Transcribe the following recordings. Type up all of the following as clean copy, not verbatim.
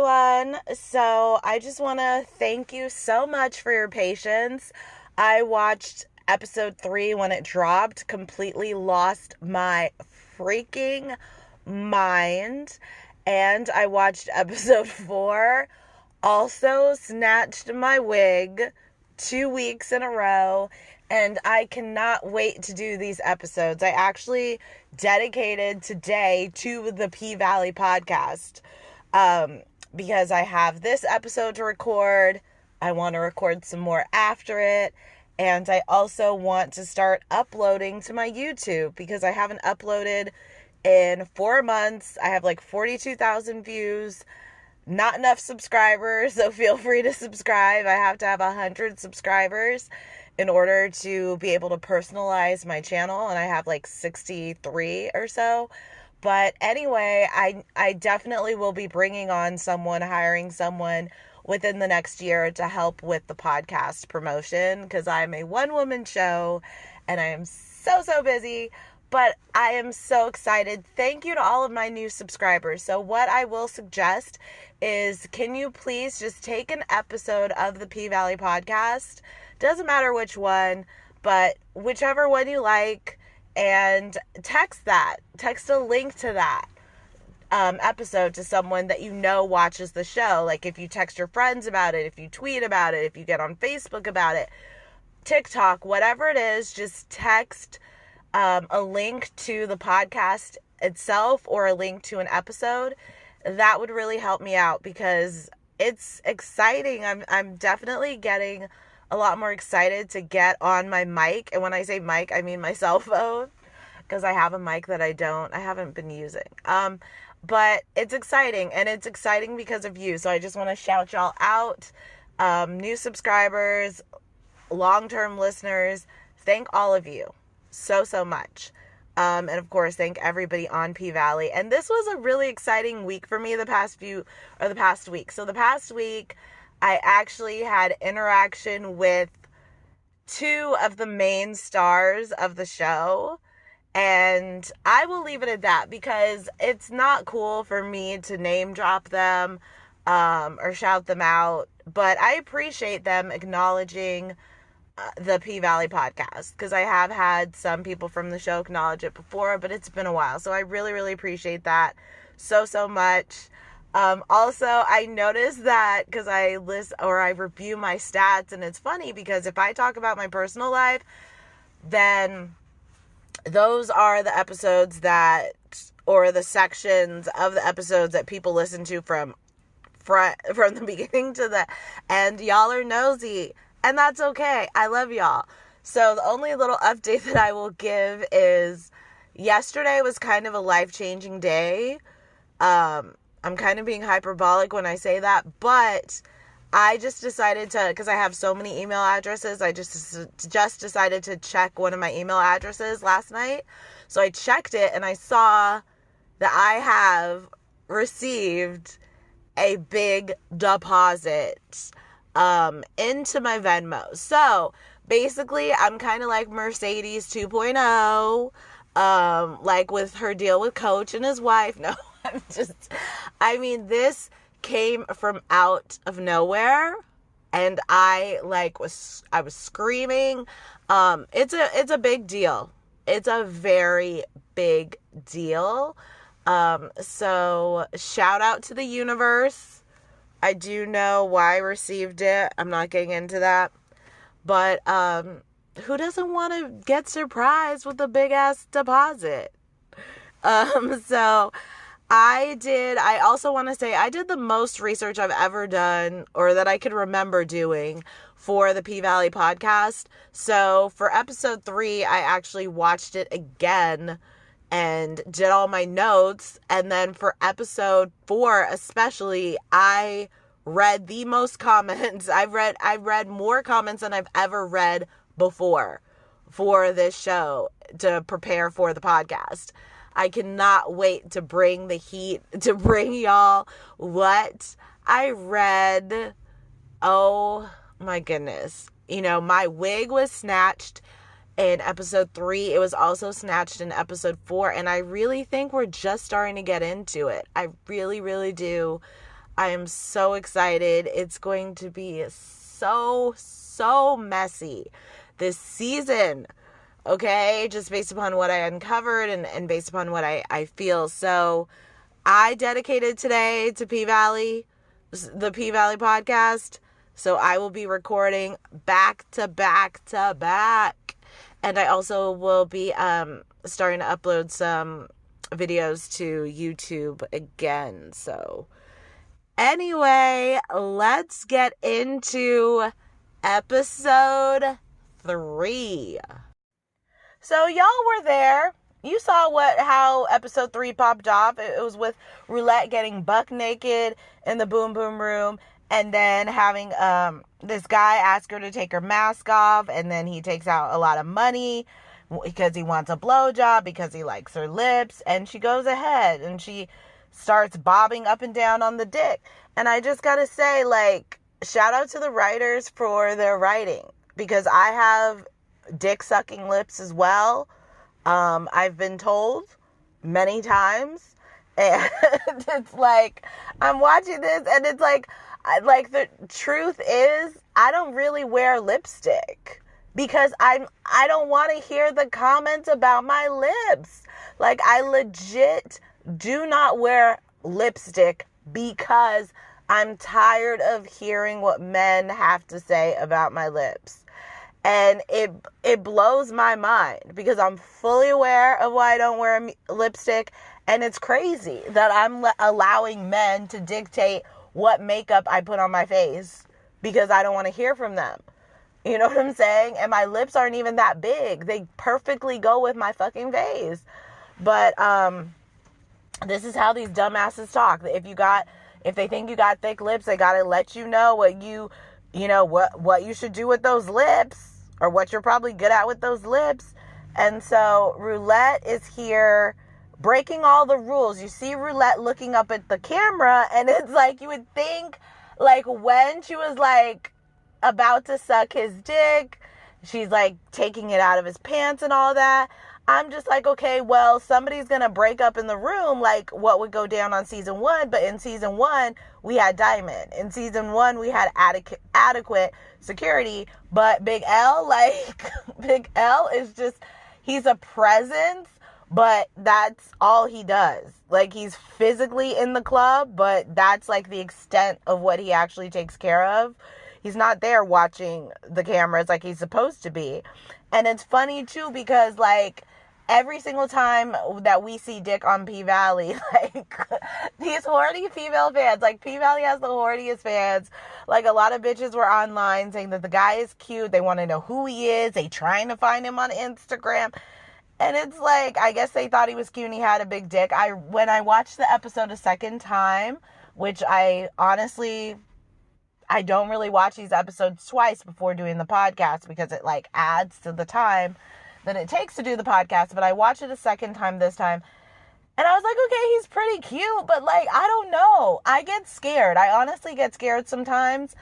everyone. So I just want to thank you so much for your patience. I watched episode 3 when it dropped, completely lost my freaking mind. And I watched episode 4, also snatched my wig 2 weeks in a row. And I cannot wait to do these episodes. I actually dedicated today to the P Valley podcast because I have this episode to record. I want to record some more after it. And I also want to start uploading to my YouTube because I haven't uploaded in 4 months. I have like 42,000 views. Not enough subscribers, so feel free to subscribe. I have to have 100 subscribers in order to be able to personalize my channel, and I have like 63 or so. But anyway, I definitely will be bringing on someone, hiring someone within the next year to help with the podcast promotion because I'm a one-woman show and I am so busy. But I am so excited. Thank you to all of my new subscribers. So what I will suggest is, can you please just take an episode of the P Valley podcast? Doesn't matter which one, but whichever one you like, and text a link to that episode to someone that you know watches the show. Like if you text your friends about it, if you tweet about it, if you get on Facebook about it, TikTok, whatever it is, just text a link to the podcast itself or a link to an episode. That would really help me out because it's exciting. I'm definitely getting a lot more excited to get on my mic. And when I say mic, I mean my cell phone because I have a mic that I haven't been using. But it's exciting, and it's exciting because of you. So I just want to shout y'all out. New subscribers, long-term listeners, thank all of you so much. And of course, thank everybody on P Valley. And this was a really exciting week for me the past week. So the past week, I actually had interaction with 2 of the main stars of the show. And I will leave it at that because it's not cool for me to name drop them or shout them out. But I appreciate them acknowledging the P Valley podcast because I have had some people from the show acknowledge it before, but it's been a while. So I really appreciate that so much. Also, I noticed that because I review my stats, and it's funny because if I talk about my personal life, then those are the episodes or the sections of the episodes that people listen to from the beginning to the end. Y'all are nosy, and that's okay. I love y'all. So the only little update that I will give is yesterday was kind of a life-changing day. I'm kind of being hyperbolic when I say that, but I just decided to, because I have so many email addresses, I just decided to check one of my email addresses last night. So I checked it and I saw that I have received a big deposit into my Venmo. So basically, I'm kind of like Mercedes 2.0, like with her deal with Coach and his wife. No, this came from out of nowhere, and I was screaming. It's a big deal. It's a very big deal. So shout out to the universe. I do know why I received it. I'm not getting into that. But who doesn't want to get surprised with a big ass deposit? So I also want to say I did the most research I've ever done, or that I could remember doing, for the P Valley podcast. So for episode 3, I actually watched it again and did all my notes. And then for episode 4 especially, I read the most comments. I read more comments than I've ever read before for this show to prepare for the podcast. I cannot wait to bring the heat, to bring y'all what I read. Oh my goodness. My wig was snatched in episode 3. It was also snatched in episode 4. And I really think we're just starting to get into it. I really do. I am so excited. It's going to be so messy this season. Okay, just based upon what I uncovered and based upon what I feel. So I dedicated today to P-Valley, the P-Valley podcast. So I will be recording back to back to back. And I also will be starting to upload some videos to YouTube again. So anyway, let's get into episode 3. So y'all were there. You saw how episode 3 popped off. It was with Roulette getting buck naked in the boom boom room, and then having this guy ask her to take her mask off, and then he takes out a lot of money because he wants a blowjob, because he likes her lips, and she goes ahead and she starts bobbing up and down on the dick. And I just gotta say, like, shout out to the writers for their writing, because I have dick sucking lips as well. I've been told many times, and it's like, I'm watching this and it's like the truth is, I don't really wear lipstick because I don't want to hear the comments about my lips. Like, I legit do not wear lipstick because I'm tired of hearing what men have to say about my lips. And it blows my mind because I'm fully aware of why I don't wear lipstick. And it's crazy that I'm allowing men to dictate what makeup I put on my face because I don't want to hear from them. You know what I'm saying? And my lips aren't even that big. They perfectly go with my fucking face. But this is how these dumbasses talk. If they think you got thick lips, they gotta let you know what you should do with those lips, or what you're probably good at with those lips. And so Roulette is here breaking all the rules. You see Roulette looking up at the camera, and it's like, you would think, like, when she was like about to suck his dick, she's like taking it out of his pants and all that. I'm just like, okay, well, somebody's gonna break up in the room, like what would go down on season 1. But in season 1, we had Diamond. In season 1, we had adequate security. But Big L, like, Big L is just, he's a presence, but that's all he does. Like, he's physically in the club, but that's like the extent of what he actually takes care of. He's not there watching the cameras like he's supposed to be. And it's funny too, because like, every single time that we see dick on P-Valley, like, these horny female fans, like, P-Valley has the horniest fans. Like, a lot of bitches were online saying that the guy is cute. They want to know who he is. They trying to find him on Instagram. And it's like, I guess they thought he was cute and he had a big dick. When I watched the episode a second time, which I don't really watch these episodes twice before doing the podcast because it, like, adds to the time that it takes to do the podcast. But I watched it a second time this time, and I was like, okay, he's pretty cute, but like, I don't know. I get scared. I honestly get scared sometimes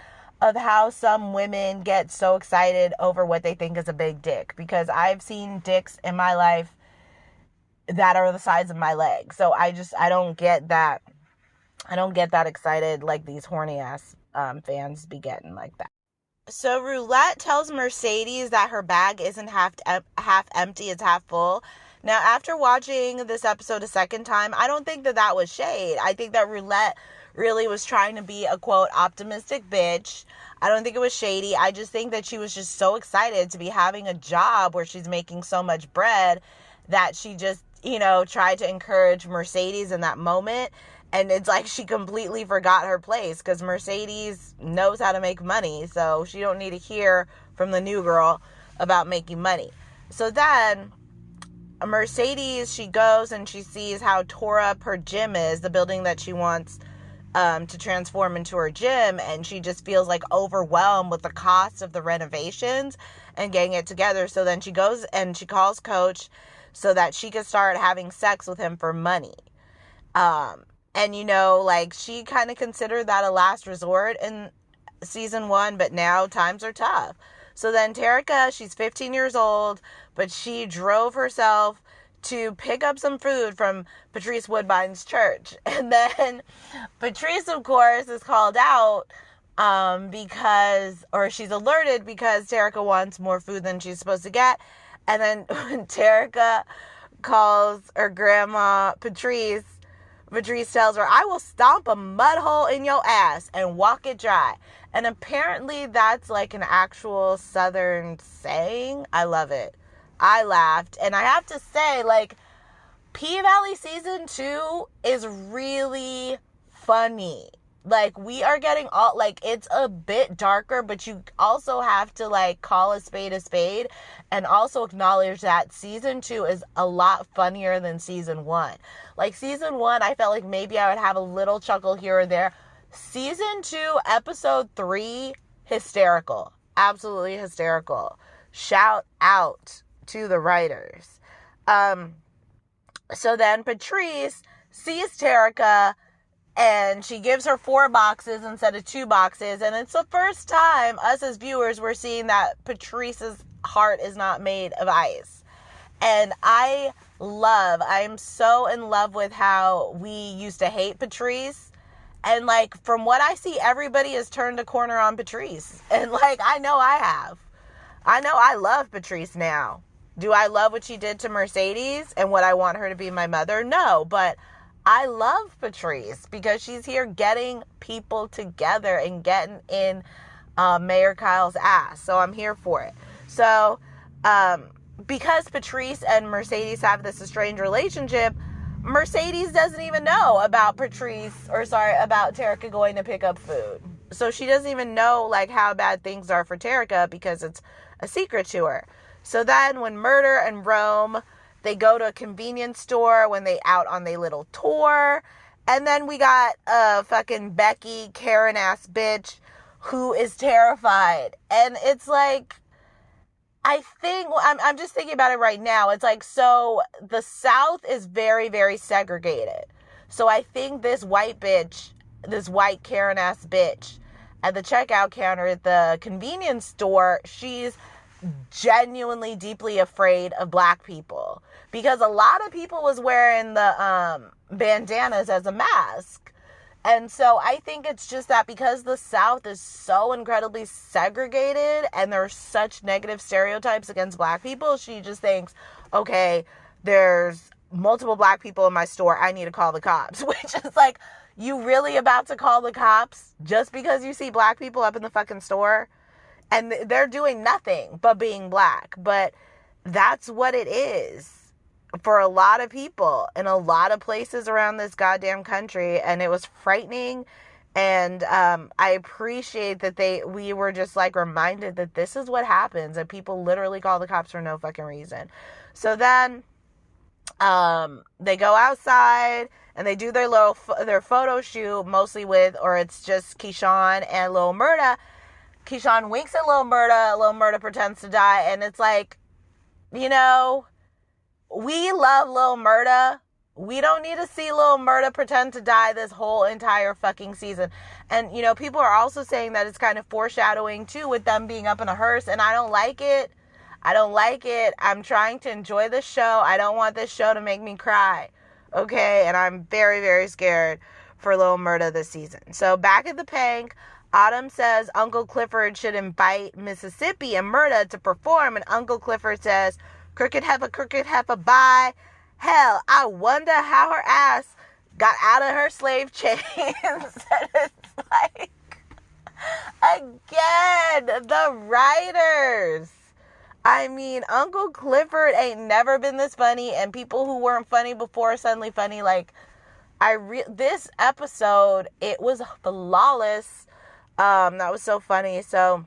of how some women get so excited over what they think is a big dick, because I've seen dicks in my life that are the size of my leg. So I don't get that. I don't get that excited like these horny ass fans be getting like that. So Roulette tells Mercedes that her bag isn't half empty, it's half full. Now, after watching this episode a second time, I don't think that was shade. I think that Roulette really was trying to be a, quote, optimistic bitch. I don't think it was shady. I just think that she was just so excited to be having a job where she's making so much bread that she just, tried to encourage Mercedes in that moment. And it's like she completely forgot her place, because Mercedes knows how to make money. So she don't need to hear from the new girl about making money. So then Mercedes, she goes and she sees how tore up her gym is, the building that she wants to transform into her gym. And she just feels like overwhelmed with the cost of the renovations and getting it together. So then she goes and she calls Coach so that she can start having sex with him for money. And, she kind of considered that a last resort in season 1, but now times are tough. So then Terica, she's 15 years old, but she drove herself to pick up some food from Patrice Woodbine's church. And then Patrice, of course, is called out or she's alerted because Terica wants more food than she's supposed to get. And then when Terica calls her grandma Patrice tells her, "I will stomp a mud hole in your ass and walk it dry." And apparently that's like an actual Southern saying. I love it. I laughed. And I have to say, like, P-Valley season 2 is really funny. Like, we are getting all, like, it's a bit darker, but you also have to, like, call a spade and also acknowledge that season 2 is a lot funnier than season 1. Like, season 1, I felt like maybe I would have a little chuckle here or there. Season 2, episode 3, hysterical. Absolutely hysterical. Shout out to the writers. So then Patrice sees Terica and she gives her 4 boxes instead of 2 boxes. And it's the first time us as viewers were seeing that Patrice's heart is not made of ice. And I'm so in love with how we used to hate Patrice. And, like, from what I see, everybody has turned a corner on Patrice. And, like, I know I have. I know I love Patrice now. Do I love what she did to Mercedes and what I want her to be my mother? No, but I love Patrice because she's here getting people together and getting in Mayor Kyle's ass. So I'm here for it. So, because Patrice and Mercedes have this estranged relationship, Mercedes doesn't even know about about Terica going to pick up food. So she doesn't even know, like, how bad things are for Terica because it's a secret to her. So then when Murder and Rome, they go to a convenience store when they out on their little tour. And then we got a fucking Becky, Karen-ass bitch who is terrified. And it's like, I think, I'm just thinking about it right now. It's like, so the South is very, very segregated. So I think this white Karen-ass bitch at the checkout counter at the convenience store, she's genuinely deeply afraid of black people. Because a lot of people was wearing the bandanas as a mask. And so I think it's just that because the South is so incredibly segregated and there's such negative stereotypes against black people, she just thinks, okay, there's multiple black people in my store, I need to call the cops. Which is like, you really about to call the cops just because you see black people up in the fucking store? And they're doing nothing but being black. But that's what it is for a lot of people in a lot of places around this goddamn country. And it was frightening. And I appreciate that we were just like reminded that this is what happens. And people literally call the cops for no fucking reason. So then they go outside and they do their photo shoot mostly or it's just Keyshawn and Lil Murda. Keyshawn winks at Lil Murda. Lil Murda pretends to die. And it's like, you know, we love Lil Murda. We don't need to see Lil Murda pretend to die this whole entire fucking season. And, you know, people are also saying that it's kind of foreshadowing, too, with them being up in a hearse. And I don't like it. I'm trying to enjoy this show. I don't want this show to make me cry. Okay? And I'm very, very scared for Lil Murda this season. So back at the Pank, Autumn says Uncle Clifford should invite Mississippi and Murda to perform. And Uncle Clifford says, crooked heifer, bye. Hell, I wonder how her ass got out of her slave chains. And it's like, again, the writers. I mean, Uncle Clifford ain't never been this funny. And people who weren't funny before are suddenly funny. Like, this episode, it was flawless. That was so funny. So,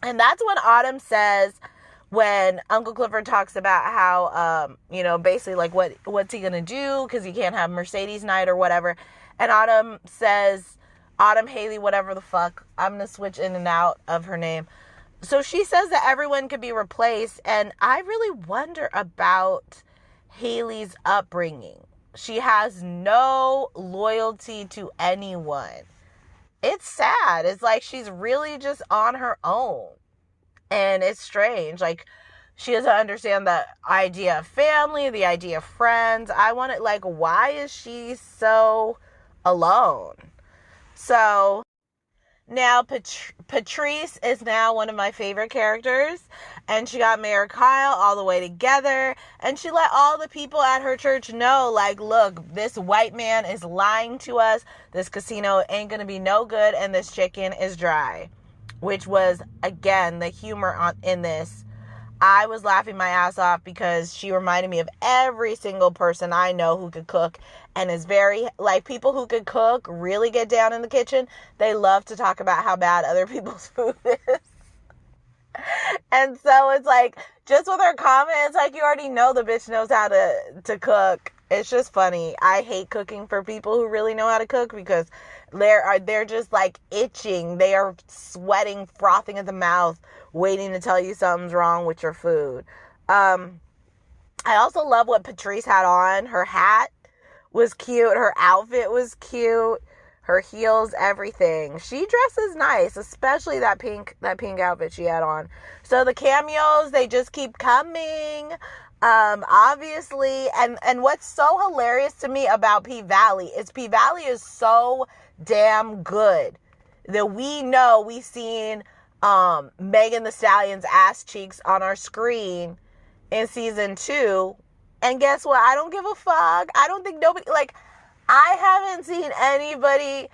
and that's when Autumn says, when Uncle Clifford talks about how, you know, basically like what's he gonna do because he can't have Mercedes night or whatever. And Autumn says, Autumn Haley, whatever the fuck. I'm gonna switch in and out of her name. So she says that everyone could be replaced. And I really wonder about Haley's upbringing. She has no loyalty to anyone. It's sad. It's like she's really just on her own. And it's strange. Like, She doesn't understand the idea of family, the idea of friends. I want it, like, why is she so alone? So now Patrice is now one of my favorite characters, and she got Mayor Kyle all the way together, and she let all the people at her church know, like, look, this white man is lying to us, this casino ain't gonna be no good, and this chicken is dry. Which was, again, the humor in this. I was laughing my ass off because she reminded me of every single person I know who could cook, and is very, like, people who could cook really get down in the kitchen. They love to talk about how bad other people's food is. And so it's like, just with her comments, like, you already know the bitch knows how to cook. It's just funny. I hate cooking for people who really know how to cook, because they're just like itching. They are sweating, frothing at the mouth, waiting to tell you something's wrong with your food. I also love what Patrice had on. Her hat was cute. Her outfit was cute. Her heels, everything. She dresses nice, especially that pink outfit she had on. So the cameos, they just keep coming. Obviously, and what's so hilarious to me about P-Valley is so damn good that we've seen Megan Thee Stallion's ass cheeks on our screen in season 2, and guess what? I don't give a fuck. I don't think nobody, like, I haven't seen anybody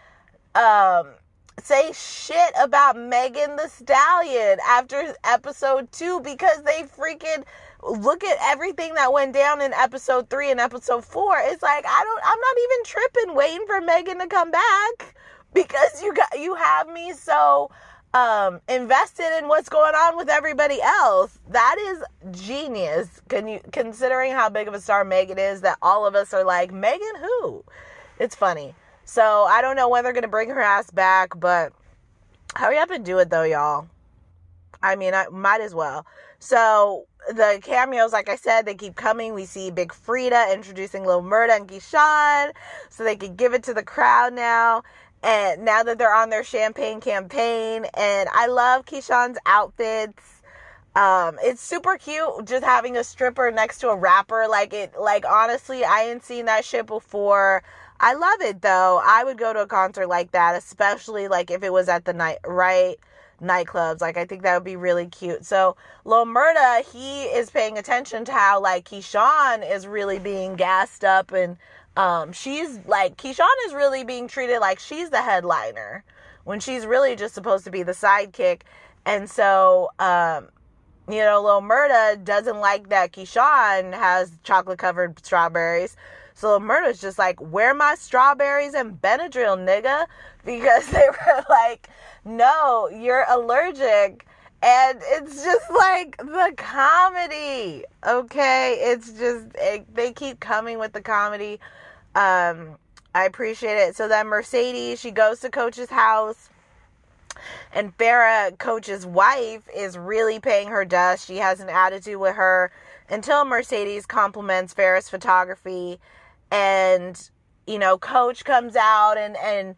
say shit about Megan Thee Stallion after episode 2, because they freaking look at everything that went down in episode 3 and episode 4. It's like, I'm not even tripping waiting for Megan to come back, because you have me so invested in what's going on with everybody else. That is genius. Considering how big of a star Megan is, that all of us are like, Megan who? It's funny. So I don't know when they're going to bring her ass back, but hurry up and do it though, y'all. I mean, I might as well. So the cameos, like I said, they keep coming. We see Big Frida introducing Lil Murda and Keyshawn, so they can give it to the crowd now. And now that they're on their champagne campaign, and I love Keyshawn's outfits. It's super cute just having a stripper next to a rapper. Like, honestly, I ain't seen that shit before. I love it though. I would go to a concert like that, especially like if it was at the nightclubs. Like, I think that would be really cute. So Lil Murda, he is paying attention to how, like, Keyshawn is really being gassed up, and she's like, Keyshawn is really being treated like she's the headliner when she's really just supposed to be the sidekick. And so Lil Murda doesn't like that Keyshawn has chocolate covered strawberries. So Lil Murda's just like, where my strawberries and Benadryl, nigga? Because they were like, no, you're allergic. And it's just like the comedy. Okay. It's just, they keep coming with the comedy. I appreciate it. So then Mercedes, she goes to Coach's house, and Farrah, Coach's wife, is really paying her dust. She has an attitude with her until Mercedes compliments Farrah's photography. And, Coach comes out, and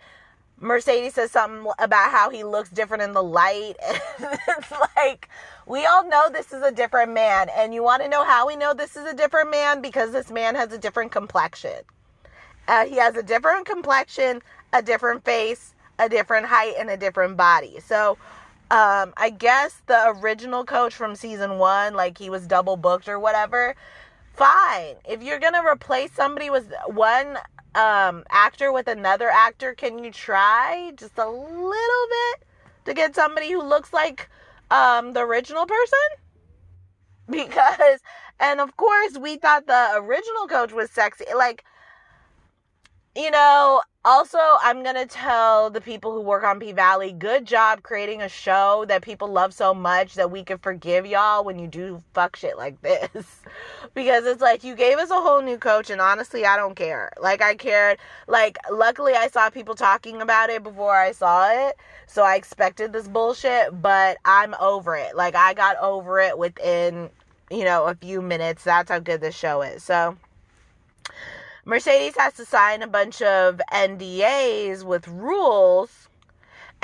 Mercedes says something about how he looks different in the light. And it's like, we all know this is a different man. And you want to know how we know this is a different man? Because this man has a different complexion. He has a different complexion, a different face, a different height, and a different body. So, I guess the original Coach from season 1, like, he was double booked or whatever. Fine. If you're going to replace somebody with one actor with another actor, can you try just a little bit to get somebody who looks like the original person? Because, and of course, we thought the original Coach was sexy. Like, also, I'm going to tell the people who work on P-Valley, good job creating a show that people love so much that we can forgive y'all when you do fuck shit like this. Because it's like, you gave us a whole new Coach, and honestly, I don't care. Like, I cared. Like, luckily, I saw people talking about it before I saw it, so I expected this bullshit, but I'm over it. Like, I got over it within, a few minutes. That's how good this show is. So Mercedes has to sign a bunch of NDAs with rules,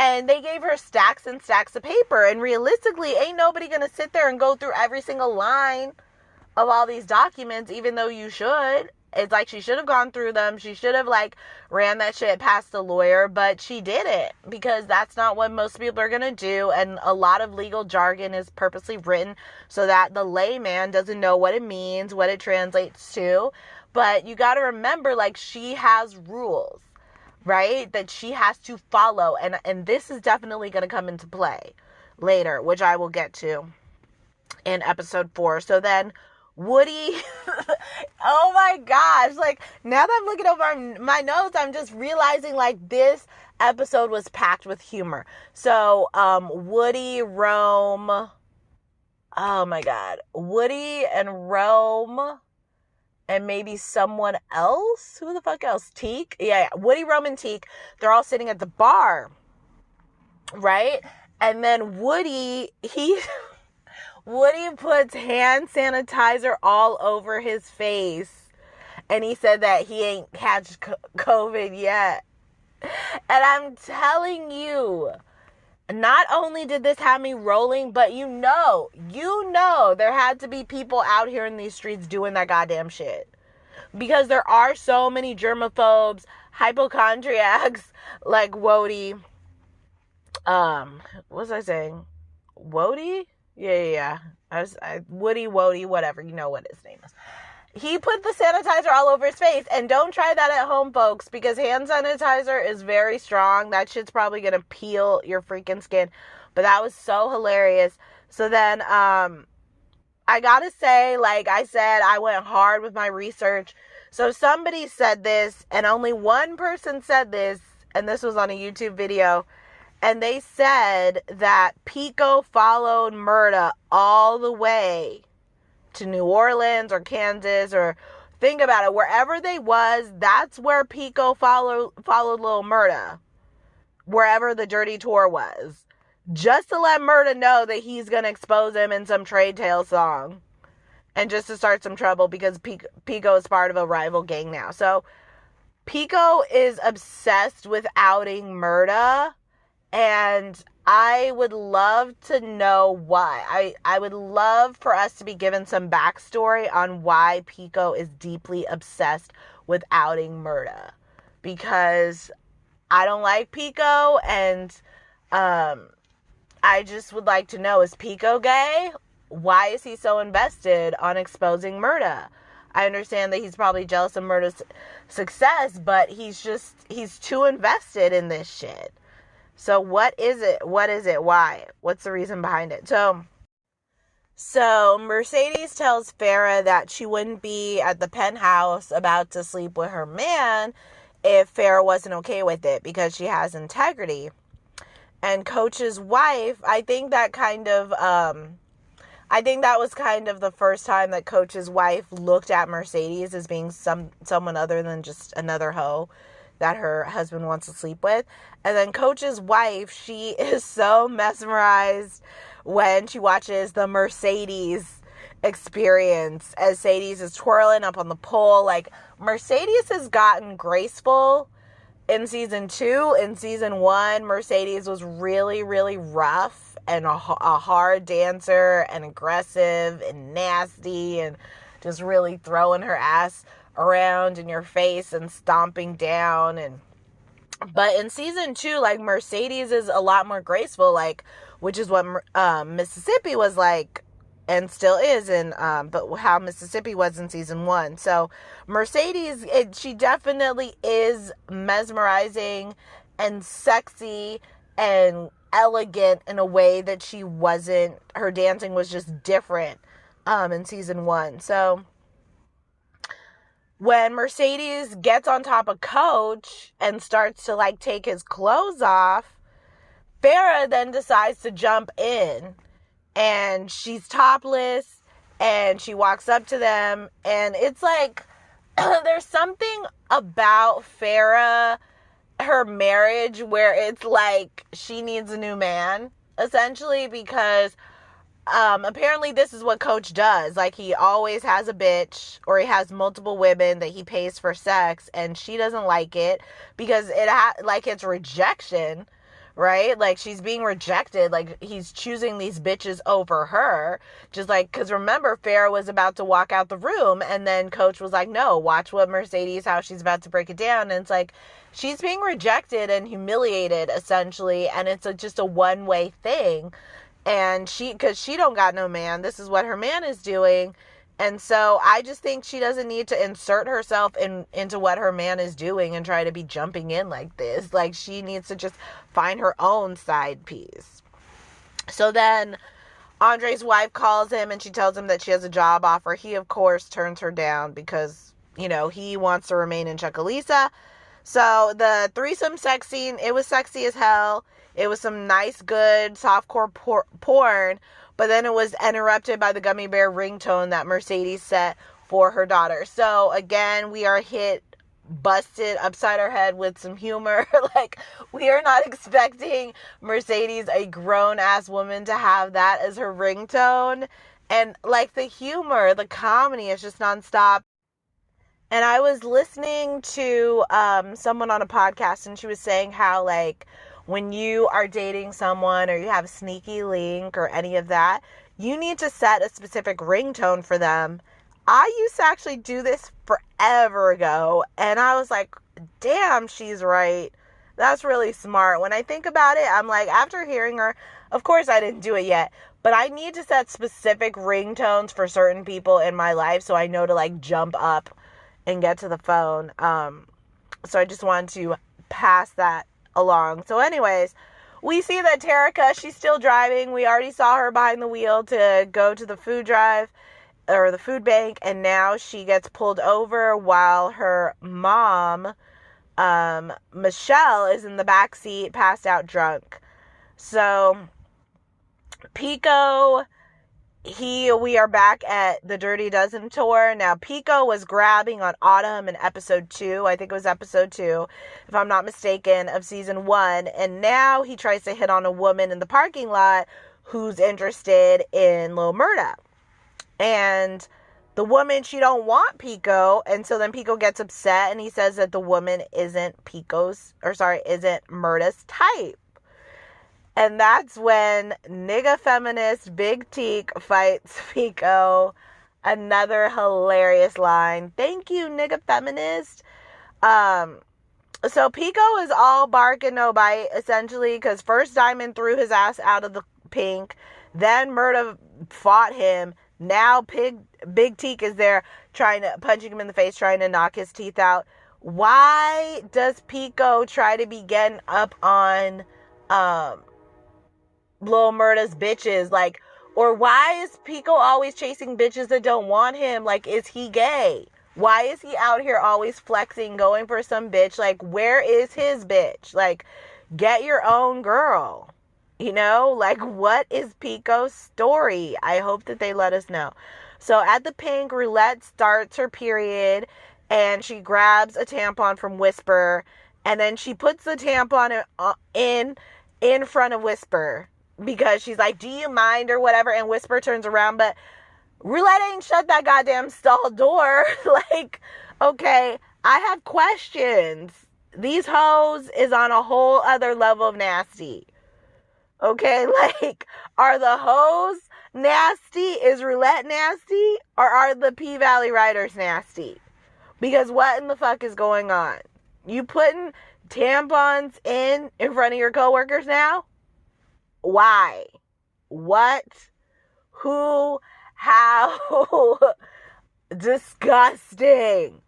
And they gave her stacks and stacks of paper. And realistically, ain't nobody going to sit there and go through every single line of all these documents, even though you should. It's like she should have gone through them. She should have, like, ran that shit past the lawyer, but she didn't, because that's not what most people are going to do. And a lot of legal jargon is purposely written so that the layman doesn't know what it means, what it translates to. But you got to remember, like, she has rules, right, that she has to follow. And this is definitely going to come into play later, which I will get to in episode 4. So then Woody, oh my gosh, like, now that I'm looking over my notes, I'm just realizing, like, this episode was packed with humor. So, Woody, Rome, oh my god, Woody and Rome, and maybe someone else, who the fuck else, Teak, yeah, Woody, Rome, and Teak, they're all sitting at the bar, right, and then Woody puts hand sanitizer all over his face. And he said that he ain't catch COVID yet. And I'm telling you, not only did this have me rolling, but you know, there had to be people out here in these streets doing that goddamn shit. Because there are so many germaphobes, hypochondriacs, like Wody. What was I saying? Wody? Yeah. Woody, whatever. You know what his name is. He put the sanitizer all over his face. And don't try that at home, folks, because hand sanitizer is very strong. That shit's probably going to peel your freaking skin. But that was so hilarious. So then, I gotta say, like I said, I went hard with my research. So somebody said this, and only one person said this, and this was on a YouTube video. And they said that Pico followed Murda all the way to New Orleans or Kansas, or think about it, wherever they was, that's where Pico followed Lil Murda, wherever the dirty tour was, just to let Murda know that he's going to expose him in some Trade Tale song, and just to start some trouble, because Pico is part of a rival gang now. So Pico is obsessed with outing Murda. And I would love to know why. I would love for us to be given some backstory on why Pico is deeply obsessed with outing Murda. Because I don't like Pico, and I just would like to know, is Pico gay? Why is he so invested on exposing Murda? I understand that he's probably jealous of Murda's success, but he's too invested in this shit. So what is it? Why? What's the reason behind it? So Mercedes tells Farrah that she wouldn't be at the penthouse about to sleep with her man if Farrah wasn't okay with it, because she has integrity. And Coach's wife, I think that was kind of the first time that Coach's wife looked at Mercedes as being someone other than just another hoe that her husband wants to sleep with. And then Coach's wife, she is so mesmerized when she watches the Mercedes experience as Sadie's is twirling up on the pole. Like, Mercedes has gotten graceful in season 2. In season 1, Mercedes was really, really rough and a hard dancer and aggressive and nasty and just really throwing her ass around in your face and stomping down. But in season 2, like, Mercedes is a lot more graceful, like, which is what Mississippi was like, and still is but how Mississippi was in season 1. So Mercedes, she definitely is mesmerizing and sexy and elegant in a way that she wasn't. Her dancing was just different in season 1. So when Mercedes gets on top of Coach and starts to, like, take his clothes off, Farrah then decides to jump in, and she's topless, and she walks up to them, and it's like, there's something about Farrah, her marriage, where it's like she needs a new man, essentially, because apparently this is what Coach does. Like, he always has a bitch, or he has multiple women that he pays for sex, and she doesn't like it because it's rejection right? Like, she's being rejected. Like, he's choosing these bitches over her. Just like, because remember, Farrah was about to walk out the room, and then Coach was like, no, watch what Mercedes, how she's about to break it down. And it's like, she's being rejected and humiliated, essentially, and it's just a one-way thing. And because she don't got no man, this is what her man is doing. And so I just think she doesn't need to insert herself into what her man is doing and try to be jumping in like this. Like, she needs to just find her own side piece. So then Andre's wife calls him and she tells him that she has a job offer. He, of course, turns her down because, you know, he wants to remain in Chucalissa. So the threesome sex scene, it was sexy as hell. It was some nice, good, softcore porn. But then it was interrupted by the gummy bear ringtone that Mercedes set for her daughter. So again, we are busted upside our head with some humor. Like, we are not expecting Mercedes, a grown-ass woman, to have that as her ringtone. And, like, the humor, the comedy is just nonstop. And I was listening to someone on a podcast, and she was saying how, like, when you are dating someone or you have a sneaky link or any of that, you need to set a specific ringtone for them. I used to actually do this forever ago, and I was like, damn, she's right. That's really smart. When I think about it, I'm like, after hearing her, of course I didn't do it yet, but I need to set specific ringtones for certain people in my life so I know to, like, jump up and get to the phone. So I just wanted to pass that along. So anyways, we see that Terica, she's still driving. We already saw her behind the wheel to go to the food drive or the food bank, and now she gets pulled over while her mom, Michelle, is in the back seat, passed out drunk. So Pico, we are back at the Dirty Dozen tour. Now, Pico was grabbing on Autumn in episode 2. I think it was episode 2, if I'm not mistaken, of season 1. And now he tries to hit on a woman in the parking lot who's interested in Lil Murda. And the woman, she don't want Pico. And so then Pico gets upset and he says that the woman isn't Murda's type. And that's when nigga feminist Big Teak fights Pico. Another hilarious line. Thank you, nigga feminist. So Pico is all bark and no bite, essentially, because first Diamond threw his ass out of the pink. Then Murda fought him. Now Big Teak is there punching him in the face, trying to knock his teeth out. Why does Pico try to be getting up on Lil Murda's bitches? Like, or why is Pico always chasing bitches that don't want him? Like, is he gay? Why is he out here always flexing, going for some bitch? Like, where is his bitch? Like, get your own girl. You know, like, what is Pico's story? I hope that they let us know. So at the pink, Roulette starts her period and she grabs a tampon from Whisper, and then she puts the tampon in front of Whisper because she's like, do you mind or whatever? And Whisper turns around, but Roulette ain't shut that goddamn stall door. Like, okay, I have questions. These hoes is on a whole other level of nasty. Okay, like, are the hoes nasty? Is Roulette nasty? Or are the P-Valley Riders nasty? Because what in the fuck is going on? You putting tampons in front of your coworkers now? Why? What? Who? How? Disgusting.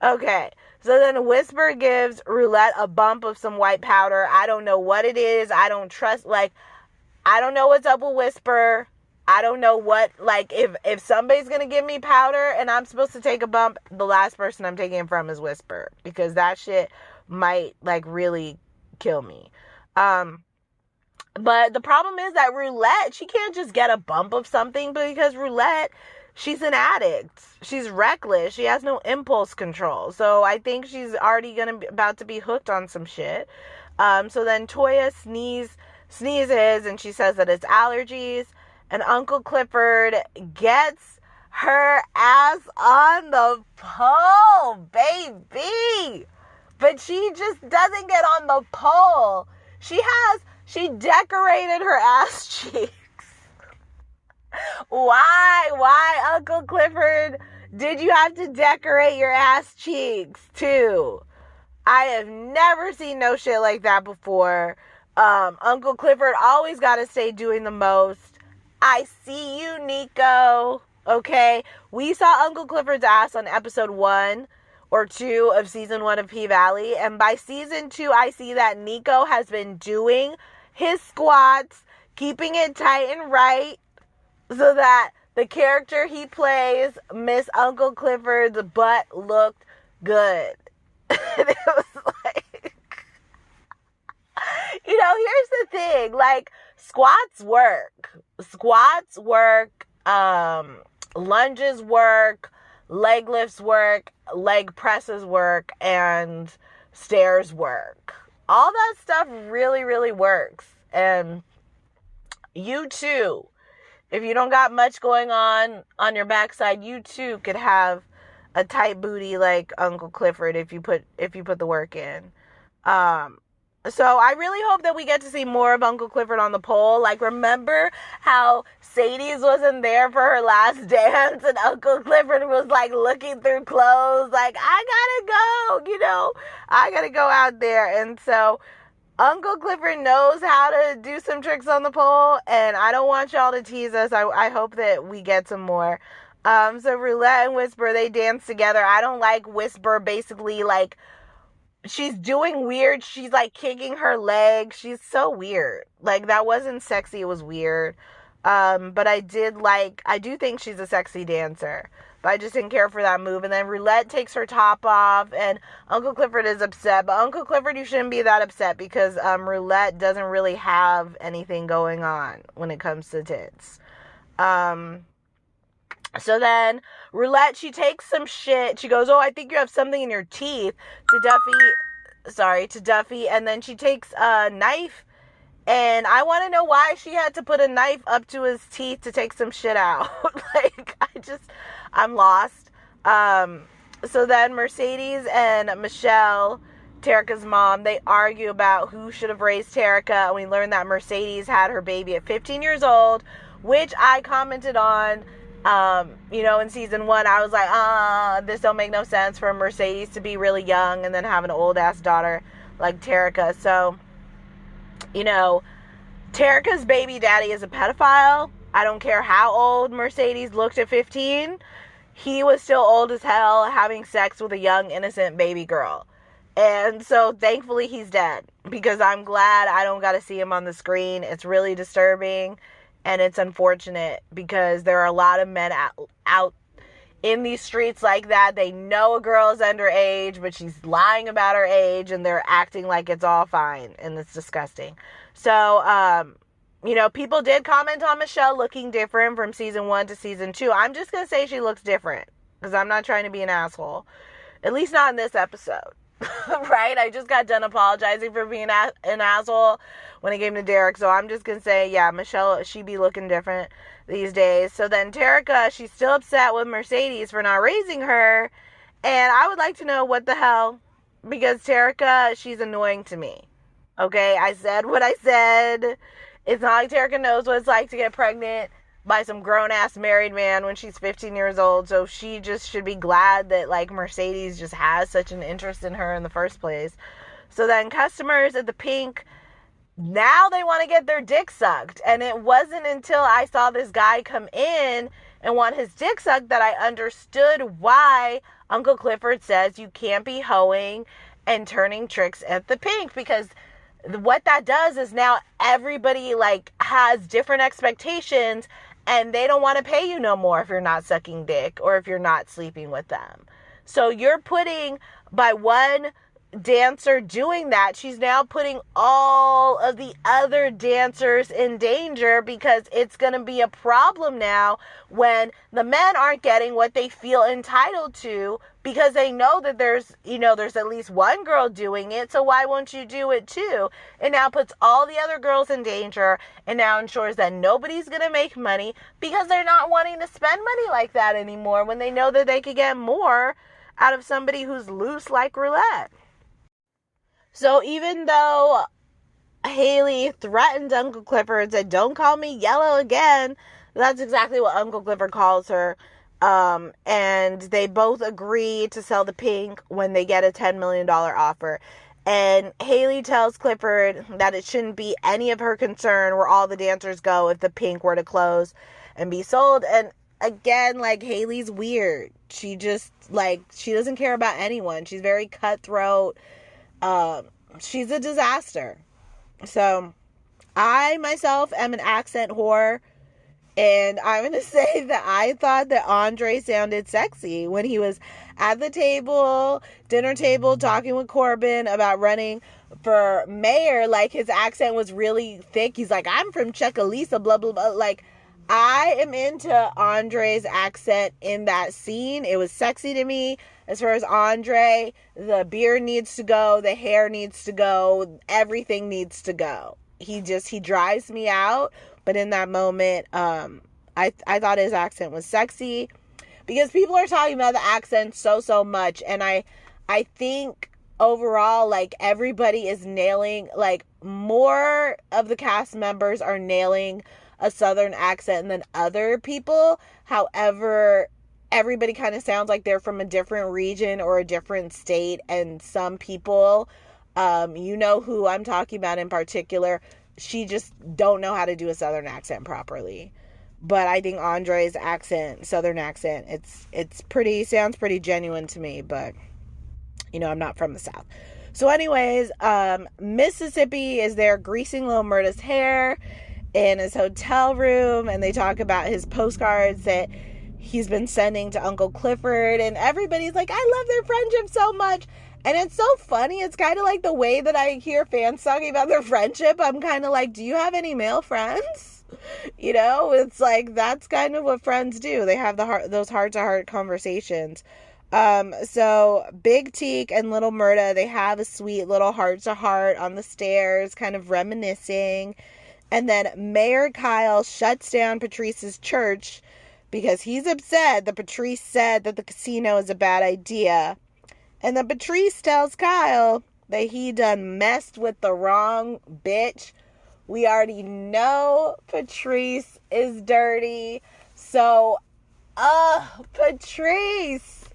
Okay. So then Whisper gives Roulette a bump of some white powder. I don't know what it is. I don't trust, like, I don't know what's up with Whisper. I don't know what, like, if somebody's going to give me powder and I'm supposed to take a bump, the last person I'm taking it from is Whisper. Because that shit might, like, really kill me. But the problem is that Roulette, she can't just get a bump of something because Roulette, she's an addict. She's reckless. She has no impulse control. So I think she's already about to be hooked on some shit. So then Toya sneezes and she says that it's allergies. And Uncle Clifford gets her ass on the pole, baby. But she just doesn't get on the pole. She decorated her ass cheeks. Why, Uncle Clifford, did you have to decorate your ass cheeks too? I have never seen no shit like that before. Uncle Clifford always got to stay doing the most. I see you, Nico. Okay? We saw Uncle Clifford's ass on episode 1 or 2 of season 1 of P-Valley. And by season 2, I see that Nico has been doing his squats, keeping it tight and right, so that the character he plays, Miss Uncle Clifford's butt, looked good. And it was like, here's the thing. Like, squats work. Lunges work. Leg lifts work. Leg presses work. And stairs work. All that stuff really, really works. And you too, if you don't got much going on your backside, you too could have a tight booty like Uncle Clifford if you put the work in. So I really hope that we get to see more of Uncle Clifford on the pole. Like, remember how Sadie's wasn't there for her last dance and Uncle Clifford was like looking through clothes like, I gotta go out there. And so Uncle Clifford knows how to do some tricks on the pole, and I don't want y'all to tease us. I hope that we get some more. So Roulette and Whisper, they dance together. I don't like Whisper basically, like, she's doing weird. She's, like, kicking her leg. She's so weird. Like, that wasn't sexy. It was weird. But I do think she's a sexy dancer. But I just didn't care for that move. And then Roulette takes her top off, and Uncle Clifford is upset. But Uncle Clifford, you shouldn't be that upset because Roulette doesn't really have anything going on when it comes to tits. So then Roulette, she takes some shit. She goes, oh, I think you have something in your teeth to Duffy. And then she takes a knife. And I want to know why she had to put a knife up to his teeth to take some shit out. Like, I'm lost. So then Mercedes and Michelle, Terica's mom, they argue about who should have raised Terica. And we learned that Mercedes had her baby at 15 years old, which I commented on. In season 1, I was like, this don't make no sense for Mercedes to be really young and then have an old ass daughter like Terica. So, Terica's baby daddy is a pedophile. I don't care how old Mercedes looked at 15. He was still old as hell having sex with a young, innocent baby girl. And so, thankfully, he's dead. Because I'm glad I don't got to see him on the screen. It's really disturbing. And it's unfortunate because there are a lot of men out in these streets like that. They know a girl is underage, but she's lying about her age, and they're acting like it's all fine, and it's disgusting. So, people did comment on Michelle looking different from season 1 to season 2. I'm just going to say she looks different because I'm not trying to be an asshole. At least not in this episode. Right? I just got done apologizing for being an asshole when it came to Derek. So I'm just going to say, yeah, Michelle, she be looking different these days. So then Terica, she's still upset with Mercedes for not raising her. And I would like to know what the hell. Because Terica, she's annoying to me. Okay? I said what I said. It's not like Terica knows what it's like to get pregnant by some grown-ass married man when she's 15 years old. So she just should be glad that, like, Mercedes just has such an interest in her in the first place. So then customers at the Pink, now they want to get their dick sucked. And it wasn't until I saw this guy come in and want his dick sucked that I understood why Uncle Clifford says you can't be hoeing and turning tricks at the Pink. Because what that does is now everybody, like, has different expectations. And they don't want to pay you no more if you're not sucking dick or if you're not sleeping with them. So you're putting, by one dancer doing that, she's now putting all of the other dancers in danger, because it's going to be a problem now when the men aren't getting what they feel entitled to, because they know that there's at least one girl doing it, so why won't you do it too? It now puts all the other girls in danger, and now ensures that nobody's going to make money, because they're not wanting to spend money like that anymore when they know that they could get more out of somebody who's loose like Roulette. So even though Haley threatened Uncle Clifford, said, "Don't call me yellow again." That's exactly what Uncle Clifford calls her. And they both agree to sell the pink when they get a $10 million offer. And Haley tells Clifford that it shouldn't be any of her concern where all the dancers go if the pink were to close and be sold. And again, like, Haley's weird. She just, like, she doesn't care about anyone. She's very cutthroat. She's a disaster. So I myself am an accent whore. And I'm going to say that I thought that Andre sounded sexy when he was at the dinner table, talking with Corbin about running for mayor. Like, his accent was really thick. He's like, "I'm from Chucalissa, blah, blah, blah." Like, I am into Andre's accent in that scene. It was sexy to me. As far as Andre, the beard needs to go, the hair needs to go, everything needs to go. He drives me out. But in that moment, I thought his accent was sexy, because people are talking about the accent so much. And I think overall, like, everybody is nailing, like, more of the cast members are nailing a Southern accent than other people. However, everybody kind of sounds like they're from a different region or a different state. And some people, you know who I'm talking about in particular, she just don't know how to do a Southern accent properly. But I think Andre's accent, Southern accent, sounds pretty genuine to me. But, you know, I'm not from the South. So anyways, Mississippi is there greasing Lil Murda's hair in his hotel room. And they talk about his postcards that he's been sending to Uncle Clifford. And everybody's like, "I love their friendship so much." And it's so funny. It's kind of like the way that I hear fans talking about their friendship. I'm kind of like, do you have any male friends? You know, it's like, that's kind of what friends do. They have those heart-to-heart conversations. So Big Teak and Little Murda, they have a sweet little heart-to-heart on the stairs, kind of reminiscing. And then Mayor Kyle shuts down Patrice's church because he's upset that Patrice said that the casino is a bad idea. And then Patrice tells Kyle that he done messed with the wrong bitch. We already know Patrice is dirty. So, Patrice,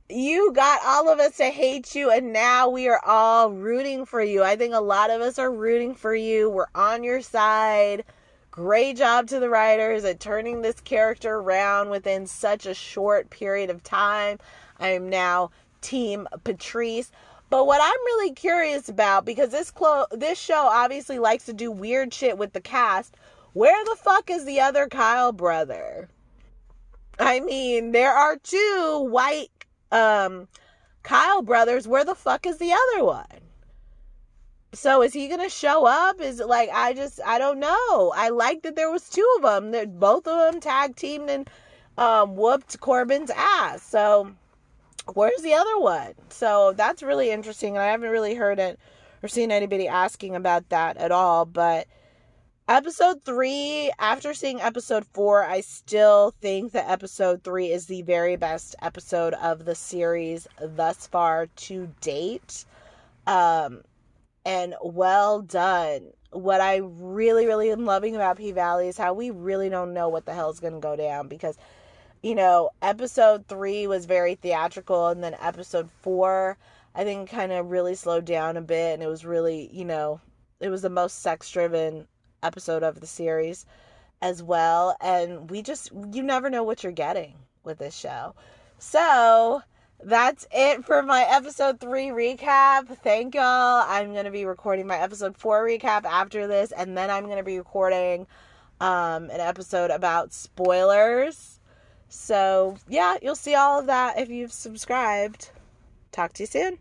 you got all of us to hate you, and now we are all rooting for you. I think a lot of us are rooting for you. We're on your side. Great job to the writers at turning this character around within such a short period of time. I am now Team Patrice. But what I'm really curious about, because this show obviously likes to do weird shit with the cast, where the fuck is the other Kyle brother? I mean, there are two white Kyle brothers. Where the fuck is the other one? So is he gonna show up? Is it like, I don't know. I like that there was two of them. That both of them tag teamed and whooped Corbin's ass. So where's the other one? So that's really interesting. And I haven't really heard it or seen anybody asking about that at all. But episode 3, after seeing episode 4, I still think that episode 3 is the very best episode of the series thus far to date. And well done. What I really, really am loving about P-Valley is how we really don't know what the hell is going to go down, because, you know, episode 3 was very theatrical, and then episode 4, I think, kind of really slowed down a bit, and it was really, you know, it was the most sex-driven episode of the series as well, and you never know what you're getting with this show. So that's it for my episode 3 recap. Thank y'all. I'm going to be recording my episode 4 recap after this, and then I'm going to be recording an episode about spoilers. So, yeah, you'll see all of that if you've subscribed. Talk to you soon.